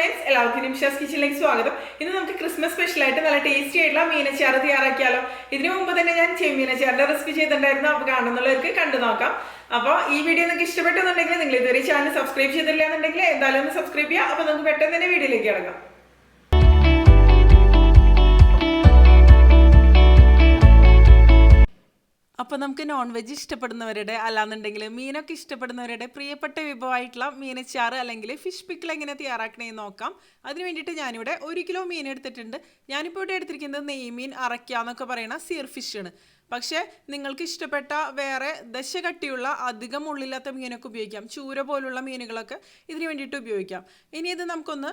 Friends, എല്ലാവർക്കും നിമിഷാസ് കിച്ചണിലേക്ക് സ്വാഗതം. ഇന്ന് നമുക്ക് ക്രിസ്മസ് സ്പെഷ്യൽ ആയിട്ട് നല്ല ടേസ്റ്റി ആയിട്ടുള്ള മീനച്ചാർ തയ്യാറാക്കിയാലോ. ഇതിനു മുമ്പ് തന്നെ ഞാൻ മീനച്ചാറിന്റെ റെസിപ്പി ചെയ്തിട്ടുണ്ടായിരുന്നു. അപ്പോൾ കാണുന്നുള്ളവർക്ക് കണ്ടു നോക്കാം. അപ്പോൾ ഈ വീഡിയോ നിങ്ങൾക്ക് ഇഷ്ടപ്പെട്ടെന്നുണ്ടെങ്കിൽ നിങ്ങൾ ഇതുവരെ ചാനൽ സബ്സ്ക്രൈബ് ചെയ്തില്ല എന്നുണ്ടെങ്കിൽ എന്തായാലും ഒന്ന് സബ്സ്ക്രൈബ് ചെയ്യുക. അപ്പോൾ നമുക്ക് പെട്ടെന്ന് തന്നെ വീഡിയോയിലേക്ക് കിടക്കാം. അപ്പോൾ നമുക്ക് നോൺ വെജ് ഇഷ്ടപ്പെടുന്നവരുടെ അല്ലാന്നുണ്ടെങ്കിൽ മീനൊക്കെ ഇഷ്ടപ്പെടുന്നവരുടെ പ്രിയപ്പെട്ട വിഭവമായിട്ടുള്ള മീനച്ചാറ് അല്ലെങ്കിൽ ഫിഷ് പിക്കിൾ എങ്ങനെ തയ്യാറാക്കണമെന്ന് നോക്കാം. അതിന് വേണ്ടിയിട്ട് ഞാനിവിടെ 1 കിലോ മീൻ എടുത്തിട്ടുണ്ട്. ഞാനിപ്പോൾ ഇവിടെ എടുത്തിരിക്കുന്നത് നെയ്മീൻ, അറയ്ക്ക എന്നൊക്കെ പറയുന്ന സീർ ഫിഷാണ്. പക്ഷേ നിങ്ങൾക്ക് ഇഷ്ടപ്പെട്ട വേറെ ദശ കട്ടിയുള്ള അധികം മുള്ളില്ലാത്ത മീനൊക്കെ ഉപയോഗിക്കാം. ചൂര പോലുള്ള മീനുകളൊക്കെ ഇതിന് വേണ്ടിയിട്ട് ഉപയോഗിക്കാം. ഇനി ഇത് നമുക്കൊന്ന്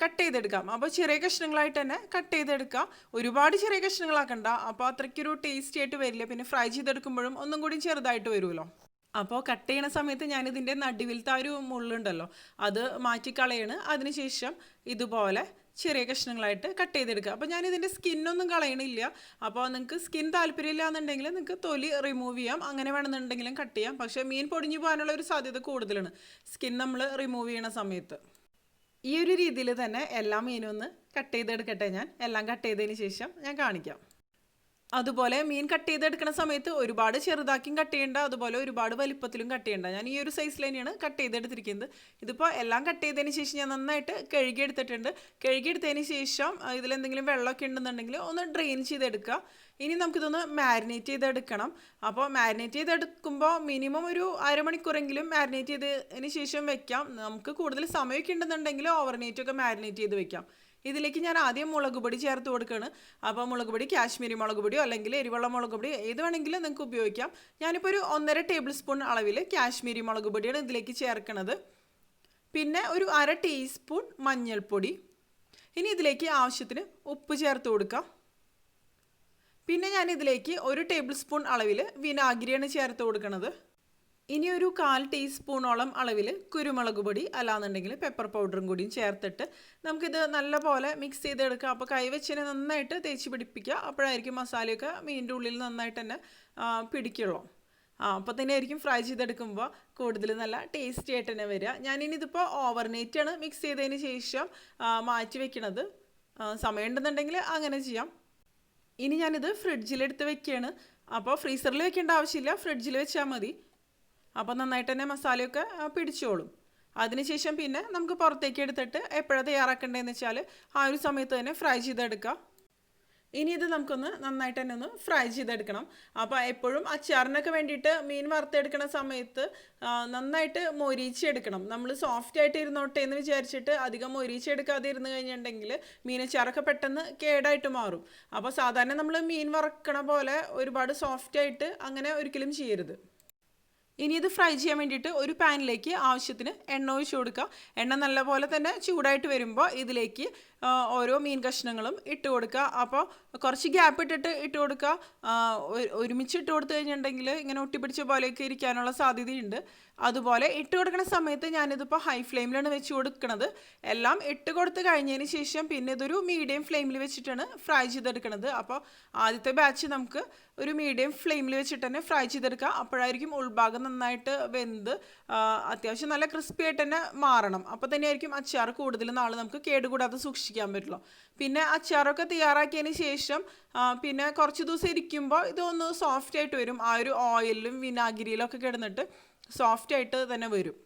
കട്ട് ചെയ്തെടുക്കാം. അപ്പോൾ ചെറിയ കഷ്ണങ്ങളായിട്ട് തന്നെ കട്ട് ചെയ്തെടുക്കാം. ഒരുപാട് ചെറിയ കഷ്ണങ്ങളാക്കണ്ട, അപ്പോൾ അത്രയ്ക്കൊരു ടേസ്റ്റി ആയിട്ട് വരില്ല. പിന്നെ ഫ്രൈ ചെയ്തെടുക്കുമ്പോഴും ഒന്നും കൂടി ചെറുതായിട്ട് വരുമല്ലോ. അപ്പോൾ കട്ട് ചെയ്യണ സമയത്ത് ഞാനിതിൻ്റെ നടുവിലത്തെ ആ ഒരു മുള്ളുണ്ടല്ലോ അത് മാറ്റിക്കളയാണ്. അതിനുശേഷം ഇതുപോലെ ചെറിയ കഷ്ണങ്ങളായിട്ട് കട്ട് ചെയ്തെടുക്കുക. അപ്പോൾ ഞാനിതിൻ്റെ സ്കിന്നൊന്നും കളയണില്ല. അപ്പോൾ നിങ്ങൾക്ക് സ്കിൻ താല്പര്യമില്ല എന്നുണ്ടെങ്കിൽ നിങ്ങൾക്ക് തൊലി റിമൂവ് ചെയ്യാം. അങ്ങനെ വേണമെന്നുണ്ടെങ്കിലും കട്ട് ചെയ്യാം. പക്ഷേ മീൻ പൊടിഞ്ഞു പോകാനുള്ള ഒരു സാധ്യത കൂടുതലാണ് സ്കിൻ നമ്മൾ റിമൂവ് ചെയ്യണ സമയത്ത്. ഈ ഒരു രീതിയിൽ തന്നെ എല്ലാ മീനും ഒന്ന് കട്ട് ചെയ്തെടുക്കട്ടെ. ഞാൻ എല്ലാം കട്ട് ചെയ്തതിന് ശേഷം ഞാൻ കാണിക്കാം. അതുപോലെ മീൻ കട്ട് ചെയ്തെടുക്കുന്ന സമയത്ത് ഒരുപാട് ചെറുതാക്കിയും കട്ട് ചെയ്യേണ്ട, അതുപോലെ ഒരുപാട് വലിപ്പത്തിലും കട്ട് ചെയ്യേണ്ട. ഞാൻ ഈ ഒരു സൈസിൽ തന്നെയാണ് കട്ട് ചെയ്തെടുത്തിരിക്കുന്നത്. ഇതിപ്പോൾ എല്ലാം കട്ട് ചെയ്തതിന് ശേഷം ഞാൻ നന്നായിട്ട് കഴുകിയെടുത്തിട്ടുണ്ട്. കഴുകിയെടുത്തതിന് ശേഷം ഇതിലെന്തെങ്കിലും വെള്ളമൊക്കെ ഉണ്ടെന്നുണ്ടെങ്കിൽ ഒന്ന് ഡ്രെയിൻ ചെയ്തെടുക്കുക. ഇനി നമുക്കിതൊന്ന് മാരിനേറ്റ് ചെയ്തെടുക്കണം. അപ്പോൾ മാരിനേറ്റ് ചെയ്തെടുക്കുമ്പോൾ മിനിമം ഒരു അരമണിക്കൂറെങ്കിലും മാരിനേറ്റ് ചെയ്തതിന് ശേഷം വെക്കാം. നമുക്ക് കൂടുതൽ സമയമൊക്കെ ഉണ്ടെന്നുണ്ടെങ്കിൽ ഓവർനൈറ്റൊക്കെ മാരിനേറ്റ് ചെയ്ത് വെക്കാം. ഇതിലേക്ക് ഞാൻ ആദ്യം മുളക് പൊടി ചേർത്ത് കൊടുക്കുകയാണ്. അപ്പോൾ മുളക് പൊടി കാശ്മീരി മുളക് പൊടിയോ അല്ലെങ്കിൽ എരിവെള്ള മുളക് പൊടി ഏത് വേണമെങ്കിലും നിങ്ങൾക്ക് ഉപയോഗിക്കാം. ഞാനിപ്പോൾ ഒരു 1.5 ടേബിൾ സ്പൂൺ അളവിൽ കാശ്മീരി മുളക് പൊടിയാണ് ഇതിലേക്ക് ചേർക്കുന്നത്. പിന്നെ ഒരു 1/2 ടീസ്പൂൺ മഞ്ഞൾപ്പൊടി. ഇനി ഇതിലേക്ക് ആവശ്യത്തിന് ഉപ്പ് ചേർത്ത് കൊടുക്കാം. പിന്നെ ഞാൻ ഇതിലേക്ക് 1 ടേബിൾ സ്പൂൺ അളവിൽ വിനാഗിരിയാണ് ചേർത്ത് കൊടുക്കുന്നത്. ഇനി ഒരു 1/4 ടീസ്പൂണോളം അളവിൽ കുരുമുളക് പൊടി അല്ലാന്നുണ്ടെങ്കിൽ പെപ്പർ പൗഡറും കൂടിയും ചേർത്തിട്ട് നമുക്കിത് നല്ലപോലെ മിക്സ് ചെയ്തെടുക്കാം. അപ്പോൾ കൈവച്ചിനെ നന്നായിട്ട് തേച്ച് പിടിപ്പിക്കുക. അപ്പോഴായിരിക്കും മസാലയൊക്കെ മീനിൻ്റെ ഉള്ളിൽ നന്നായിട്ട് തന്നെ പിടിക്കുള്ളൂ. അപ്പോൾ തന്നെ ആയിരിക്കും ഫ്രൈ ചെയ്തെടുക്കുമ്പോൾ കൂടുതൽ നല്ല ടേസ്റ്റി ആയിട്ട് തന്നെ വരിക. ഞാനിനി ഇതിപ്പോൾ ഓവർനൈറ്റാണ് മിക്സ് ചെയ്തതിന് ശേഷം മാറ്റി വെക്കണത്. സമയമുണ്ടെന്നുണ്ടെങ്കിൽ അങ്ങനെ ചെയ്യാം. ഇനി ഞാനിത് ഫ്രിഡ്ജിലെടുത്ത് വെക്കുകയാണ്. അപ്പോൾ ഫ്രീസറിൽ വെക്കേണ്ട ആവശ്യമില്ല, ഫ്രിഡ്ജിൽ വെച്ചാൽ മതി. അപ്പോൾ നന്നായിട്ട് തന്നെ മസാലയൊക്കെ പിടിച്ചോളും. അതിനുശേഷം പിന്നെ നമുക്ക് പുറത്തേക്ക് എടുത്തിട്ട് എപ്പോഴാണ് തയ്യാറാക്കേണ്ടതെന്ന് വെച്ചാൽ ആ ഒരു സമയത്ത് തന്നെ ഫ്രൈ ചെയ്തെടുക്കാം. ഇനി ഇത് നമുക്കൊന്ന് നന്നായിട്ട് തന്നെ ഒന്ന് ഫ്രൈ ചെയ്തെടുക്കണം. അപ്പോൾ എപ്പോഴും അച്ചാറിനൊക്കെ വേണ്ടിയിട്ട് മീൻ വറുത്തെടുക്കുന്ന സമയത്ത് നന്നായിട്ട് മൊരിച്ചെടുക്കണം. നമ്മൾ സോഫ്റ്റ് ആയിട്ട് ഇരുന്നോട്ടെ എന്ന് വിചാരിച്ചിട്ട് അധികം മൊരിച്ചെടുക്കാതെ ഇരുന്ന് കഴിഞ്ഞിട്ടുണ്ടെങ്കിൽ മീനച്ചാറൊക്കെ പെട്ടെന്ന് കേടായിട്ട് മാറും. അപ്പോൾ സാധാരണ നമ്മൾ മീൻ വറക്കണ പോലെ ഒരുപാട് സോഫ്റ്റ് ആയിട്ട് അങ്ങനെ ഒരിക്കലും ചെയ്യരുത്. ഇനി ഇത് ഫ്രൈ ചെയ്യാൻ വേണ്ടിയിട്ട് ഒരു പാനിലേക്ക് ആവശ്യത്തിന് എണ്ണ ഒഴിച്ച് കൊടുക്കുക. എണ്ണ നല്ലപോലെ തന്നെ ചൂടായിട്ട് വരുമ്പോൾ ഇതിലേക്ക് ഓരോ മീൻ കഷ്ണങ്ങളും ഇട്ട് കൊടുക്കുക. അപ്പോൾ കുറച്ച് ഗ്യാപ്പ് ഇട്ട് കൊടുക്കുക. ഒരുമിച്ച് ഇട്ട് കൊടുത്തു കഴിഞ്ഞിട്ടുണ്ടെങ്കിൽ ഇങ്ങനെ ഒട്ടിപ്പിടിച്ച പോലെയൊക്കെ ഇരിക്കാനുള്ള സാധ്യതയുണ്ട്. അതുപോലെ ഇട്ട് കൊടുക്കുന്ന സമയത്ത് ഞാനിതിപ്പോൾ ഹൈ ഫ്ലെയിമിലാണ് വെച്ച് കൊടുക്കുന്നത്. എല്ലാം ഇട്ട് കൊടുത്ത് കഴിഞ്ഞതിന് ശേഷം പിന്നെ ഇതൊരു മീഡിയം ഫ്ലെയിമിൽ വെച്ചിട്ടാണ് ഫ്രൈ ചെയ്തെടുക്കുന്നത്. അപ്പോൾ ആദ്യത്തെ ബാച്ച് നമുക്ക് ഒരു മീഡിയം ഫ്ലെയിമിൽ വെച്ചിട്ട് തന്നെ ഫ്രൈ ചെയ്തെടുക്കുക. അപ്പോഴായിരിക്കും ഉൾഭാഗം നന്നായിട്ട് വെന്ത് അത്യാവശ്യം നല്ല ക്രിസ്പി ആയിട്ട് തന്നെ മാറണം. അപ്പോൾ തന്നെയായിരിക്കും അച്ചാർ കൂടുതൽ നാൾ നമുക്ക് കേടുകൂടാതെ സൂക്ഷിക്കാൻ പറ്റുള്ളൂ. പിന്നെ അച്ചാറൊക്കെ തയ്യാറാക്കിയതിന് ശേഷം പിന്നെ കുറച്ച് ദിവസം ഇരിക്കുമ്പോൾ ഇതൊന്ന് സോഫ്റ്റ് ആയിട്ട് വരും. ആ ഒരു ഓയിലും വിനാഗിരിയിലും ഒക്കെ കിടന്നിട്ട് സോഫ്റ്റ് ആയിട്ട് തന്നെ വരും.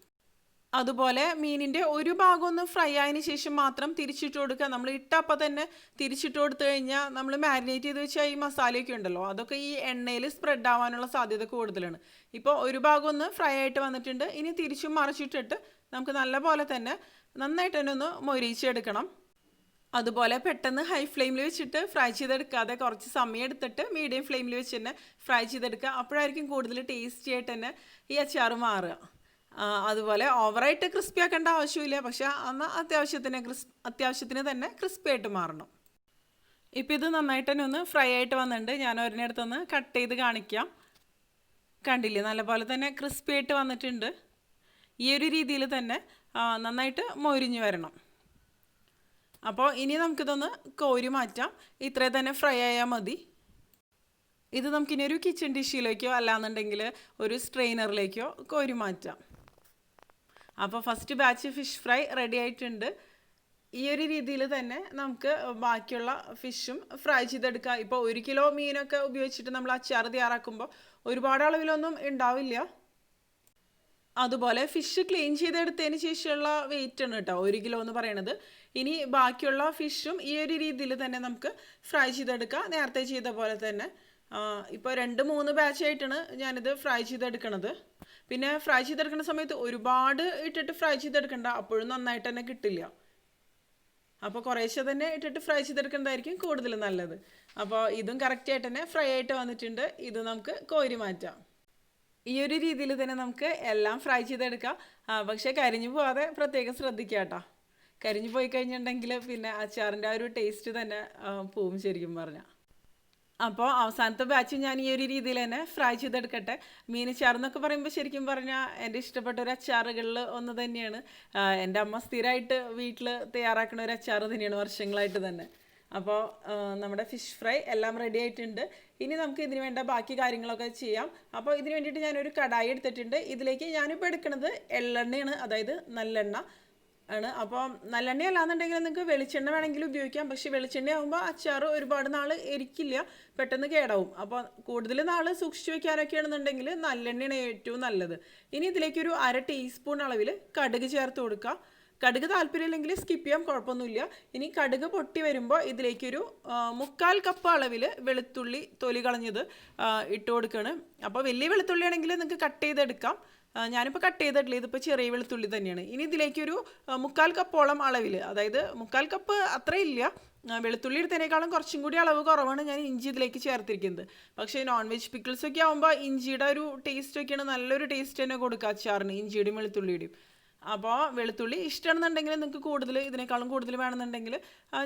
അതുപോലെ മീനിൻ്റെ ഒരു ഭാഗം ഒന്ന് ഫ്രൈ ആയതിന് ശേഷം മാത്രം തിരിച്ചിട്ട് കൊടുക്കുക. നമ്മൾ ഇട്ടപ്പോൾ തന്നെ തിരിച്ചിട്ട് കൊടുത്തു കഴിഞ്ഞാൽ നമ്മൾ മാരിനേറ്റ് ചെയ്ത് വെച്ചാൽ ഈ മസാലയൊക്കെ ഉണ്ടല്ലോ അതൊക്കെ ഈ എണ്ണയിൽ സ്പ്രെഡ് ആവാനുള്ള സാധ്യത കൂടുതലാണ്. ഇപ്പോൾ ഒരു ഭാഗം ഒന്ന് ഫ്രൈ ആയിട്ട് വന്നിട്ടുണ്ട്. ഇനി തിരിച്ചും മറിച്ചിട്ടിട്ട് നമുക്ക് നല്ല പോലെ തന്നെ നന്നായിട്ട് തന്നെ ഒന്ന് മൊരിച്ചെടുക്കണം. അതുപോലെ പെട്ടെന്ന് ഹൈ ഫ്ലെയിമിൽ വെച്ചിട്ട് ഫ്രൈ ചെയ്തെടുക്കാതെ കുറച്ച് സമയം എടുത്തിട്ട് മീഡിയം ഫ്ലെയിമിൽ വെച്ച് തന്നെ ഫ്രൈ ചെയ്തെടുക്കുക. അപ്പോഴായിരിക്കും കൂടുതൽ ടേസ്റ്റി ആയിട്ട് തന്നെ ഈ അച്ചാർ മാറുക. അതുപോലെ ഓവറായിട്ട് ക്രിസ്പി ആക്കേണ്ട ആവശ്യമില്ല, പക്ഷേ എന്നാൽ അത്യാവശ്യത്തിന് തന്നെ ക്രിസ്പി ആയിട്ട് മാറണം. ഇപ്പോൾ ഇത് നന്നായിട്ട് തന്നെ ഒന്ന് ഫ്രൈ ആയിട്ട് വന്നിട്ടുണ്ട്. ഞാൻ ഒരെണ്ണടുത്തൊന്ന് കട്ട് ചെയ്ത് കാണിക്കാം. കണ്ടില്ലേ, നല്ലപോലെ തന്നെ ക്രിസ്പി ആയിട്ട് വന്നിട്ടുണ്ട്. ഈ ഒരു രീതിയിൽ തന്നെ നന്നായിട്ട് മൊരിഞ്ഞ് വരണം. അപ്പോൾ ഇനി നമുക്കിതൊന്ന് കോരി മാറ്റാം. ഇത്രേ തന്നെ ഫ്രൈ ആയാൽ മതി. ഇത് നമുക്കിനി ഒരു കിച്ചൺ ഡിഷിലേക്കോ അല്ലാന്നുണ്ടെങ്കിൽ ഒരു സ്ട്രെയിനറിലേക്കോ കോരി മാറ്റാം. അപ്പോൾ first batch fish fry ready ആയിട്ടുണ്ട്. ഈ ഒരു രീതിയിൽ തന്നെ നമുക്ക് ബാക്കിയുള്ള ഫിഷും ഫ്രൈ ചെയ്തെടുക്കാം. ഇപ്പോൾ 1 കിലോ മീനൊക്കെ ഉപയോഗിച്ചിട്ട് നമ്മൾ അച്ചാർ തയ്യാറാക്കുമ്പോൾ ഒരുപാട് അളവിലൊന്നും ഉണ്ടാവില്ല. അതുപോലെ ഫിഷ് ക്ലീൻ ചെയ്തെടുത്തതിന് ശേഷമുള്ള വെയിറ്റ് ആണ് കേട്ടോ 1 കിലോ എന്ന് പറയണത്. ഇനി ബാക്കിയുള്ള ഫിഷും ഈ ഒരു രീതിയിൽ തന്നെ നമുക്ക് ഫ്രൈ ചെയ്തെടുക്കാം, നേരത്തെ ചെയ്ത പോലെ തന്നെ. ഇപ്പോൾ 2-3 ബാച്ചായിട്ടാണ് ഞാനിത് ഫ്രൈ ചെയ്തെടുക്കണത്. പിന്നെ ഫ്രൈ ചെയ്തെടുക്കുന്ന സമയത്ത് ഒരുപാട് ഇട്ടിട്ട് ഫ്രൈ ചെയ്തെടുക്കണ്ട, അപ്പോഴും നന്നായിട്ട് തന്നെ കിട്ടില്ല. അപ്പോൾ കുറേശ്ശെ തന്നെ ഇട്ടിട്ട് ഫ്രൈ ചെയ്തെടുക്കുന്നതായിരിക്കും കൂടുതൽ നല്ലത്. അപ്പോൾ ഇതും കറക്റ്റായിട്ട് തന്നെ ഫ്രൈ ആയിട്ട് വന്നിട്ടുണ്ട്. ഇത് നമുക്ക് കോരി മാറ്റാം. ഈ ഒരു രീതിയിൽ തന്നെ നമുക്ക് എല്ലാം ഫ്രൈ ചെയ്തെടുക്കാം. പക്ഷേ കരിഞ്ഞു പോവാതെ പ്രത്യേകം ശ്രദ്ധിക്കുക കേട്ടോ. കരിഞ്ഞു പോയി കഴിഞ്ഞിട്ടുണ്ടെങ്കിൽ പിന്നെ അച്ചാറിൻ്റെ ആ ഒരു ടേസ്റ്റ് തന്നെ പോവും ശരിക്കും പറഞ്ഞാൽ. അപ്പോൾ അവസാനത്തെ ബാച്ച് ഞാൻ ഈ ഒരു രീതിയിൽ തന്നെ ഫ്രൈ ചെയ്തെടുക്കട്ടെ. മീനച്ചാർ എന്നൊക്കെ പറയുമ്പോൾ ശരിക്കും പറഞ്ഞാൽ എൻ്റെ ഇഷ്ടപ്പെട്ട ഒരു അച്ചാറുകളിൽ ഒന്ന് തന്നെയാണ്. എൻ്റെ അമ്മ സ്ഥിരമായിട്ട് വീട്ടിൽ തയ്യാറാക്കുന്ന ഒരു അച്ചാർ തന്നെയാണ് വർഷങ്ങളായിട്ട് തന്നെ. അപ്പോൾ നമ്മുടെ ഫിഷ് ഫ്രൈ എല്ലാം റെഡി ആയിട്ടുണ്ട്. ഇനി നമുക്ക് ഇതിന് വേണ്ട ബാക്കി കാര്യങ്ങളൊക്കെ ചെയ്യാം. അപ്പോൾ ഇതിന് വേണ്ടിയിട്ട് ഞാനൊരു കടായി എടുത്തിട്ടുണ്ട്. ഇതിലേക്ക് ഞാനിപ്പോൾ എടുക്കുന്നത് എള്ളെണ്ണയാണ്, അതായത് നല്ലെണ്ണ ആണ്. അപ്പോൾ നല്ലെണ്ണ അല്ലാന്നുണ്ടെങ്കിൽ നിങ്ങൾക്ക് വെളിച്ചെണ്ണ വേണമെങ്കിൽ ഉപയോഗിക്കാം. പക്ഷേ വെളിച്ചെണ്ണ ആകുമ്പോൾ അച്ചാർ ഒരുപാട് നാൾ ഇരിക്കില്ല, പെട്ടെന്ന് കേടാവും. അപ്പോൾ കൂടുതൽ നാൾ സൂക്ഷിച്ച് വെക്കാനൊക്കെ ആണെന്നുണ്ടെങ്കിൽ നല്ലെണ്ണയാണ് ഏറ്റവും നല്ലത്. ഇനി ഇതിലേക്കൊരു 1/2 ടീസ്പൂൺ അളവിൽ കടുക് ചേർത്ത് കൊടുക്കുക. കടുക് താല്പര്യമില്ലെങ്കിൽ സ്കിപ്പ് ചെയ്യാം, കുഴപ്പമൊന്നുമില്ല. ഇനി കടുക് പൊട്ടി വരുമ്പോൾ ഇതിലേക്കൊരു 1/4 കപ്പ് അളവിൽ വെളുത്തുള്ളി തൊലി കളഞ്ഞത് ഇട്ട് കൊടുക്കുകയാണ്. അപ്പോൾ വലിയ വെളുത്തുള്ളി ആണെങ്കിൽ നിങ്ങൾക്ക് കട്ട് ചെയ്തെടുക്കാം. ഞാനിപ്പോൾ കട്ട് ചെയ്തിട്ടില്ല, ഇതിപ്പോൾ ചെറിയ വെളുത്തുള്ളി തന്നെയാണ്. ഇനി ഇതിലേക്കൊരു 1/4 കപ്പോളം അളവിൽ, അതായത് 1/4 കപ്പ് അത്രയില്ല, വെളുത്തുള്ളി എടുത്തതിനേക്കാളും കുറച്ചും കൂടി അളവ് കുറവാണ് ഞാൻ ഇഞ്ചി ഇതിലേക്ക് ചേർത്തിരിക്കുന്നത്. പക്ഷേ നോൺ വെജ് പിക്കിൾസൊക്കെ ആകുമ്പോൾ ഇഞ്ചിയുടെ ഒരു ടേസ്റ്റൊക്കെയാണ് നല്ലൊരു ടേസ്റ്റ് തന്നെ കൊടുക്കുക അച്ചാറിന്, ഇഞ്ചിയുടെയും വെളുത്തുള്ളിയുടെയും. അപ്പോൾ വെളുത്തുള്ളി ഇഷ്ടമാണെന്നുണ്ടെങ്കിൽ നിങ്ങൾക്ക് കൂടുതൽ ഇതിനേക്കാളും കൂടുതൽ വേണമെന്നുണ്ടെങ്കിൽ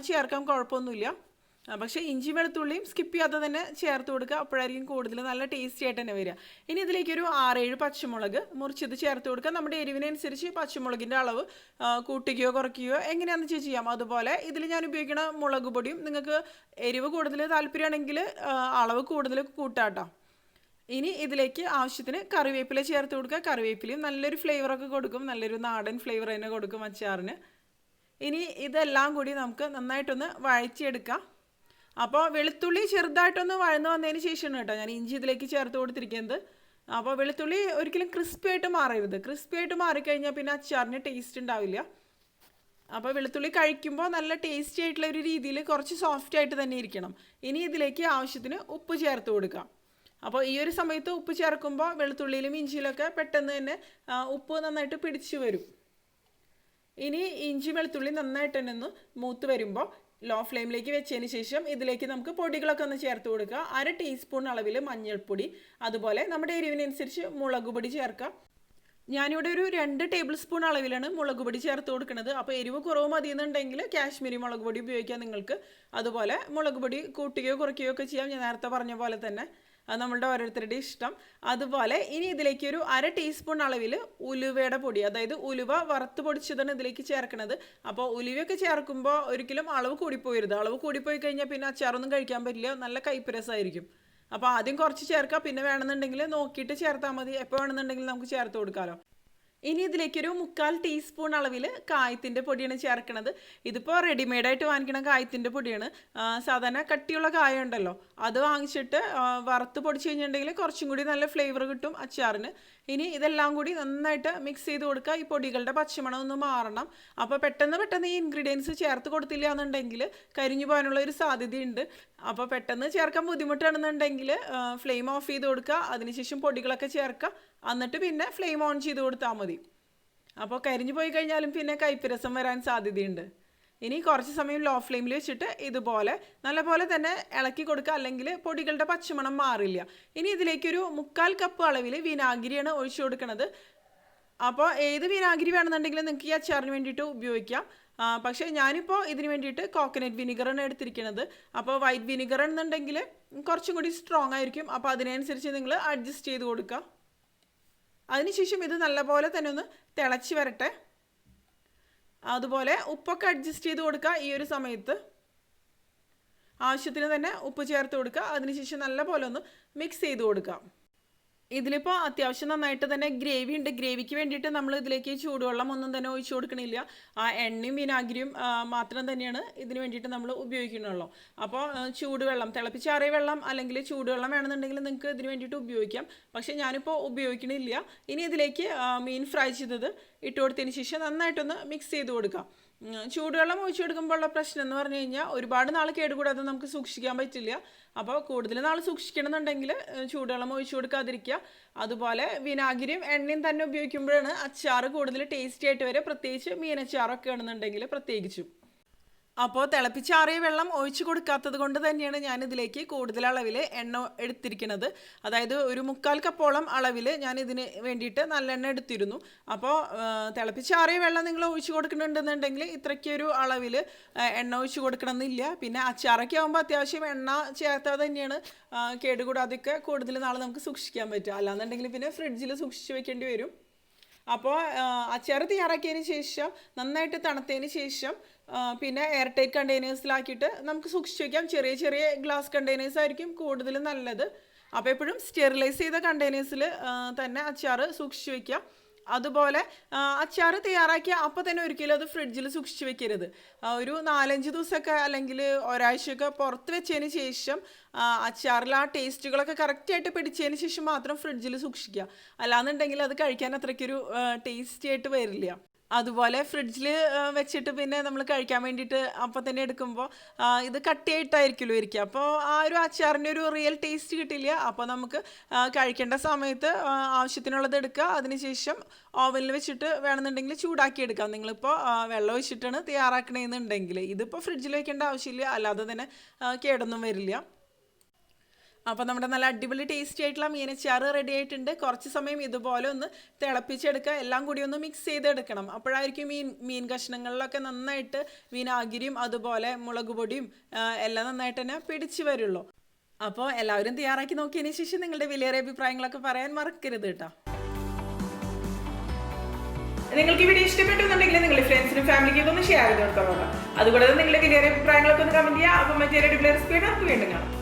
ചേർക്കാൻ കുഴപ്പമൊന്നുമില്ല. പക്ഷേ ഇഞ്ചി വെളുത്തുള്ളിയും സ്കിപ്പ് ചെയ്യാതെ തന്നെ ചേർത്ത് കൊടുക്കുക, അപ്പോഴായിരിക്കും കൂടുതൽ നല്ല ടേസ്റ്റി ആയിട്ട് തന്നെ വരിക. ഇനി ഇതിലേക്കൊരു 6-7 പച്ചമുളക് മുറിച്ചത് ചേർത്ത് കൊടുക്കുക. നമ്മുടെ എരിവിനനുസരിച്ച് പച്ചമുളകിൻ്റെ അളവ് കൂട്ടുകയോ കുറയ്ക്കുകയോ എങ്ങനെയാണെന്ന് ചെയ്യാം. അതുപോലെ ഇതിൽ ഞാൻ ഉപയോഗിക്കുന്ന മുളക് പൊടിയും നിങ്ങൾക്ക് എരിവ് കൂടുതൽ താല്പര്യമാണെങ്കിൽ അളവ് കൂടുതൽ കൂട്ടാട്ടോ. ഇനി ഇതിലേക്ക് ആവശ്യത്തിന് കറിവേപ്പില ചേർത്ത് കൊടുക്കുക. കറിവേപ്പിലയും നല്ലൊരു ഫ്ലേവറൊക്കെ കൊടുക്കും, നല്ലൊരു നാടൻ ഫ്ലേവർ തന്നെ കൊടുക്കും അച്ചാറിന്. ഇനി ഇതെല്ലാം കൂടി നമുക്ക് നന്നായിട്ടൊന്ന് വഴറ്റിയെടുക്കാം. അപ്പോൾ വെളുത്തുള്ളി ചെറുതായിട്ടൊന്ന് വഴന്ന് വന്നതിന് ശേഷമാണ് കേട്ടോ ഞാൻ ഇഞ്ചി ഇതിലേക്ക് ചേർത്ത് കൊടുത്തിരിക്കുന്നത്. അപ്പോൾ വെളുത്തുള്ളി ഒരിക്കലും ക്രിസ്പി ആയിട്ട് മാറരുത്. ക്രിസ്പി ആയിട്ട് മാറിക്കഴിഞ്ഞാൽ പിന്നെ അച്ചാറിന് ടേസ്റ്റ് ഉണ്ടാവില്ല. അപ്പോൾ വെളുത്തുള്ളി കഴിക്കുമ്പോൾ നല്ല ടേസ്റ്റി ആയിട്ടുള്ള ഒരു രീതിയിൽ കുറച്ച് സോഫ്റ്റ് ആയിട്ട് തന്നെ ഇരിക്കണം. ഇനി ഇതിലേക്ക് ആവശ്യത്തിന് ഉപ്പ് ചേർത്ത് കൊടുക്കാം. അപ്പോൾ ഈ ഒരു സമയത്ത് ഉപ്പ് ചേർക്കുമ്പോൾ വെളുത്തുള്ളിയിലും ഇഞ്ചിയിലൊക്കെ പെട്ടെന്ന് തന്നെ ഉപ്പ് നന്നായിട്ട് പിടിച്ചു വരും. ഇനി ഇഞ്ചി വെളുത്തുള്ളി നന്നായിട്ട് തന്നെ ഒന്ന് മൂത്ത് വരുമ്പോൾ ലോ ഫ്ലെയിമിലേക്ക് വെച്ചതിന് ശേഷം ഇതിലേക്ക് നമുക്ക് പൊടികളൊക്കെ ഒന്ന് ചേർത്ത് കൊടുക്കുക. 1/2 ടീസ്പൂൺ അളവിൽ മഞ്ഞൾപ്പൊടി, അതുപോലെ നമ്മുടെ എരിവിനനുസരിച്ച് മുളക് പൊടി ചേർക്കുക. ഞാനിവിടെ ഒരു 2 ടേബിൾ സ്പൂൺ അളവിലാണ് മുളക് പൊടി ചേർത്ത് കൊടുക്കുന്നത്. അപ്പോൾ എരിവ് കുറവ് മതിയെന്നുണ്ടെങ്കിൽ കാശ്മീരി മുളക് പൊടി ഉപയോഗിക്കാം നിങ്ങൾക്ക്. അതുപോലെ മുളക് പൊടി കൂട്ടുകയോ കുറയ്ക്കുകയോ ഒക്കെ ചെയ്യാം, ഞാൻ നേരത്തെ പറഞ്ഞ പോലെ തന്നെ. അത് നമ്മളുടെ ഓരോരുത്തരുടെ ഇഷ്ടം. അതുപോലെ ഇനി ഇതിലേക്ക് ഒരു 1/2 ടീസ്പൂൺ അളവിൽ ഉലുവയുടെ പൊടി, അതായത് ഉലുവ വറുത്ത് പൊടിച്ചതാണ് ഇതിലേക്ക് ചേർക്കുന്നത്. അപ്പോൾ ഉലുവയൊക്കെ ചേർക്കുമ്പോൾ ഒരിക്കലും അളവ് കൂടിപ്പോയരുത്. അളവ് കൂടിപ്പോയി കഴിഞ്ഞാൽ പിന്നെ അച്ചാറൊന്നും കഴിക്കാൻ പറ്റില്ല, നല്ല കയ്പ്പ് രസമായിരിക്കും. അപ്പോൾ ആദ്യം കുറച്ച് ചേർക്കുക, പിന്നെ വേണമെന്നുണ്ടെങ്കിൽ നോക്കിയിട്ട് ചേർത്താൽ മതി. എപ്പോൾ വേണമെന്നുണ്ടെങ്കിൽ നമുക്ക് ചേർത്ത് കൊടുക്കാമല്ലോ. ഇനി ഇതിലേക്കൊരു 1/4 ടീസ്പൂൺ അളവിൽ കായത്തിൻ്റെ പൊടിയാണ് ചേർക്കുന്നത്. ഇതിപ്പോൾ റെഡിമെയ്ഡായിട്ട് വാങ്ങിക്കുന്ന കായത്തിൻ്റെ പൊടിയാണ്. സാധാരണ കട്ടിയുള്ള കായ ഉണ്ടല്ലോ, അത് വാങ്ങിച്ചിട്ട് വറുത്ത് പൊടിച്ച് കഴിഞ്ഞിട്ടുണ്ടെങ്കിൽ കുറച്ചും കൂടി നല്ല ഫ്ലേവർ കിട്ടും അച്ചാറിന്. ഇനി ഇതെല്ലാം കൂടി നന്നായിട്ട് മിക്സ് ചെയ്ത് കൊടുക്കുക. ഈ പൊടികളുടെ പച്ചമണം ഒന്ന് മാറണം. അപ്പോൾ പെട്ടെന്ന് ഈ ഇൻഗ്രീഡിയൻസ് ചേർത്ത് കൊടുത്തില്ല എന്നുണ്ടെങ്കിൽ കരിഞ്ഞു പോകാനുള്ള ഒരു സാധ്യതയുണ്ട്. അപ്പോൾ പെട്ടെന്ന് ചേർക്കാൻ ബുദ്ധിമുട്ടാണെന്നുണ്ടെങ്കിൽ ഫ്ലെയിം ഓഫ് ചെയ്ത് കൊടുക്കുക, അതിനുശേഷം പൊടികളൊക്കെ ചേർക്കുക, എന്നിട്ട് പിന്നെ ഫ്ലെയിം ഓൺ ചെയ്ത് കൊടുത്താൽ മതി. അപ്പോൾ കരിഞ്ഞു പോയി കഴിഞ്ഞാലും പിന്നെ കയ്പ്പ് രസം വരാൻ സാധ്യതയുണ്ട്. ഇനി കുറച്ച് സമയം ലോ ഫ്ലെയിമിൽ വെച്ചിട്ട് ഇതുപോലെ നല്ലപോലെ തന്നെ ഇളക്കി കൊടുക്കുക, അല്ലെങ്കിൽ പൊടികളുടെ പച്ചമണം മാറില്ല. ഇനി ഇതിലേക്കൊരു 1/4 കപ്പ് അളവിൽ വിനാഗിരിയാണ് ഒഴിച്ചു കൊടുക്കുന്നത്. അപ്പോൾ ഏത് വിനാഗിരി വേണമെന്നുണ്ടെങ്കിലും നിങ്ങൾക്ക് ഈ അച്ചാറിന് വേണ്ടിയിട്ട് ഉപയോഗിക്കാം. പക്ഷേ ഞാനിപ്പോൾ ഇതിന് വേണ്ടിയിട്ട് കോക്കനട്ട് വിനിഗറാണ് എടുത്തിരിക്കുന്നത്. അപ്പോൾ വൈറ്റ് വിനിഗർ എന്നുണ്ടെങ്കിൽ കുറച്ചും കൂടി സ്ട്രോങ് ആയിരിക്കും. അപ്പോൾ അതിനനുസരിച്ച് നിങ്ങൾ അഡ്ജസ്റ്റ് ചെയ്ത് കൊടുക്കുക. അതിനുശേഷം ഇത് നല്ലപോലെ തന്നെ ഒന്ന് തിളച്ച് വരട്ടെ. അതുപോലെ ഉപ്പൊക്കെ അഡ്ജസ്റ്റ് ചെയ്ത് കൊടുക്കുക. ഈ ഒരു സമയത്ത് ആവശ്യത്തിന് തന്നെ ഉപ്പ് ചേർത്ത് കൊടുക്കുക. അതിനുശേഷം നല്ലപോലെ ഒന്ന് മിക്സ് ചെയ്ത് കൊടുക്കുക. ഇതിലിപ്പോൾ അത്യാവശ്യം നന്നായിട്ട് തന്നെ ഗ്രേവി ഉണ്ട്. ഗ്രേവിക്ക് വേണ്ടിയിട്ട് നമ്മൾ ഇതിലേക്ക് ചൂടുവെള്ളം ഒന്നും തന്നെ ഒഴിച്ചു കൊടുക്കണില്ല. ആ എണ്ണയും വിനാഗിരിയും മാത്രം തന്നെയാണ് ഇതിന് വേണ്ടിയിട്ട് നമ്മൾ ഉപയോഗിക്കുന്നുള്ളൂ. അപ്പോൾ ചൂടുവെള്ളം, തിളപ്പിച്ചാറിയ വെള്ളം അല്ലെങ്കിൽ ചൂടുവെള്ളം വേണമെന്നുണ്ടെങ്കിൽ നിങ്ങൾക്ക് ഇതിന് വേണ്ടിയിട്ട് ഉപയോഗിക്കാം. പക്ഷേ ഞാനിപ്പോൾ ഉപയോഗിക്കണില്ല. ഇനി ഇതിലേക്ക് മീൻ ഫ്രൈ ചെയ്തത് ഇട്ട് കൊടുത്തതിന് ശേഷം നന്നായിട്ടൊന്ന് മിക്സ് ചെയ്ത് കൊടുക്കാം. ചൂടുവെള്ളം ഒഴിച്ചു കൊടുക്കുമ്പോഴുള്ള പ്രശ്നം എന്ന് പറഞ്ഞു കഴിഞ്ഞാൽ ഒരുപാട് നാൾ കേടുകൂടാതെ നമുക്ക് സൂക്ഷിക്കാൻ പറ്റില്ല. അപ്പോൾ കൂടുതൽ നാൾ സൂക്ഷിക്കണമെന്നുണ്ടെങ്കിൽ ചൂടുവെള്ളം ഒഴിച്ചു കൊടുക്കാതിരിക്കുക. അതുപോലെ വിനാഗിരിയും എണ്ണയും തന്നെ ഉപയോഗിക്കുമ്പോഴാണ് അച്ചാർ കൂടുതൽ ടേസ്റ്റി ആയിട്ട് വരെ, പ്രത്യേകിച്ച് മീനച്ചാറൊക്കെ ആണെന്നുണ്ടെങ്കിൽ പ്രത്യേകിച്ചും. അപ്പോൾ തിളപ്പിച്ചാറിയ വെള്ളം ഒഴിച്ചു കൊടുക്കാത്തത് കൊണ്ട് തന്നെയാണ് ഞാൻ ഇതിലേക്ക് കൂടുതൽ അളവിൽ എണ്ണ എടുത്തിരിക്കുന്നത്. അതായത് ഒരു 1/4 കപ്പോളം അളവിൽ ഞാൻ ഇതിന് വേണ്ടിയിട്ട് നല്ലെണ്ണ എടുത്തിരുന്നു. അപ്പോൾ തിളപ്പിച്ചാറിയ വെള്ളം നിങ്ങൾ ഒഴിച്ചു കൊടുക്കുന്നുണ്ടെന്നുണ്ടെങ്കിൽ ഇത്രയ്ക്കൊരു അളവിൽ എണ്ണ ഒഴിച്ചു കൊടുക്കണമെന്നില്ല. പിന്നെ അച്ചാറൊക്കെ ആകുമ്പോൾ അത്യാവശ്യം എണ്ണ ചേർത്താൽ തന്നെയാണ് കേടുകൂടാതെയൊക്കെ കൂടുതൽ നാൾ നമുക്ക് സൂക്ഷിക്കാൻ പറ്റുക. അല്ലാന്നുണ്ടെങ്കിൽ പിന്നെ ഫ്രിഡ്ജിൽ സൂക്ഷിച്ച് വെക്കേണ്ടി വരും. അപ്പോൾ അച്ചാർ തയ്യാറാക്കിയതിന് ശേഷം നന്നായിട്ട് തണുത്തതിന് ശേഷം പിന്നെ എയർ ടൈറ്റ് കണ്ടെയ്നേഴ്സിലാക്കിയിട്ട് നമുക്ക് സൂക്ഷിച്ച് വയ്ക്കാം. ചെറിയ ചെറിയ ഗ്ലാസ് കണ്ടെയ്നേഴ്സ് ആയിരിക്കും കൂടുതൽ നല്ലത്. അപ്പോൾ എപ്പോഴും സ്റ്റെറിലൈസ് ചെയ്ത കണ്ടെയ്നേഴ്സിൽ തന്നെ അച്ചാർ സൂക്ഷിച്ച് വയ്ക്കുക. അതുപോലെ അച്ചാർ തയ്യാറാക്കിയ അപ്പോൾ തന്നെ ഒരിക്കലും അത് ഫ്രിഡ്ജിൽ സൂക്ഷിച്ച് വെക്കരുത്. ഒരു 4-5 ദിവസമൊക്കെ അല്ലെങ്കിൽ ഒരാഴ്ചയൊക്കെ പുറത്ത് വെച്ചതിന് ശേഷം അച്ചാറിൽ ആ ടേസ്റ്റുകളൊക്കെ കറക്റ്റായിട്ട് പിടിച്ചതിന് ശേഷം മാത്രം ഫ്രിഡ്ജിൽ സൂക്ഷിക്കുക. അല്ലാന്നുണ്ടെങ്കിൽ അത് കഴിക്കാൻ അത്രയ്ക്കൊരു ടേസ്റ്റി ആയിട്ട് വരില്ല. അതുപോലെ ഫ്രിഡ്ജിൽ വെച്ചിട്ട് പിന്നെ നമ്മൾ കഴിക്കാൻ വേണ്ടിയിട്ട് അപ്പം തന്നെ എടുക്കുമ്പോൾ ഇത് കട്ടിയായിട്ടായിരിക്കുമല്ലോ ഇരിക്കുക. അപ്പോൾ ആ ഒരു അച്ചാറിൻ്റെ ഒരു റിയൽ ടേസ്റ്റ് കിട്ടില്ല. അപ്പോൾ നമുക്ക് കഴിക്കേണ്ട സമയത്ത് ആവശ്യത്തിനുള്ളത് എടുക്കുക. അതിനുശേഷം ഓവനിൽ വെച്ചിട്ട് വേണമെന്നുണ്ടെങ്കിൽ ചൂടാക്കി എടുക്കാം. നിങ്ങളിപ്പോൾ വെള്ളം ഒഴിച്ചിട്ടാണ് തയ്യാറാക്കണമെന്നുണ്ടെങ്കിൽ ഇതിപ്പോൾ ഫ്രിഡ്ജിൽ വെക്കേണ്ട ആവശ്യമില്ല. അല്ലാതെ തന്നെ കേടൊന്നും വരില്ല. അപ്പോൾ നമ്മുടെ നല്ല അടിപൊളി ടേസ്റ്റി ആയിട്ടുള്ള മീനച്ചാറ് റെഡി ആയിട്ടുണ്ട്. കുറച്ച് സമയം ഇതുപോലെ ഒന്ന് തിളപ്പിച്ചെടുക്കുക. എല്ലാം കൂടി ഒന്ന് മിക്സ് ചെയ്തെടുക്കണം. അപ്പോഴായിരിക്കും മീൻ കഷ്ണങ്ങളിലൊക്കെ നന്നായിട്ട് വിനാഗിരിയും അതുപോലെ മുളക് പൊടിയും എല്ലാം നന്നായിട്ട് തന്നെ പിടിച്ച് വരുള്ളൂ. അപ്പോൾ എല്ലാവരും തയ്യാറാക്കി നോക്കിയതിന് ശേഷം നിങ്ങളുടെ വിലയേറിയ അഭിപ്രായങ്ങളൊക്കെ പറയാൻ മറക്കരുത് കേട്ടോ. നിങ്ങൾക്ക് ഈ വീഡിയോ ഇഷ്ടപ്പെട്ടുണ്ടെങ്കിൽ നിങ്ങളുടെ ഫ്രണ്ട്സിനും ഫാമിലിക്കും ഇതൊന്ന് ഷെയർ ചെയ്ത് കൊടുത്തോളാം. അതുകൂടാതെ നിങ്ങളുടെ വിലയേറിയ അഭിപ്രായങ്ങളൊക്കെ ഒന്ന് കമന്റ് ചെയ്യുക. അപ്പോൾ മറ്റൊരു അടിപൊളി റെസിപ്പി നമുക്ക് വീണ്ടും കാണാം.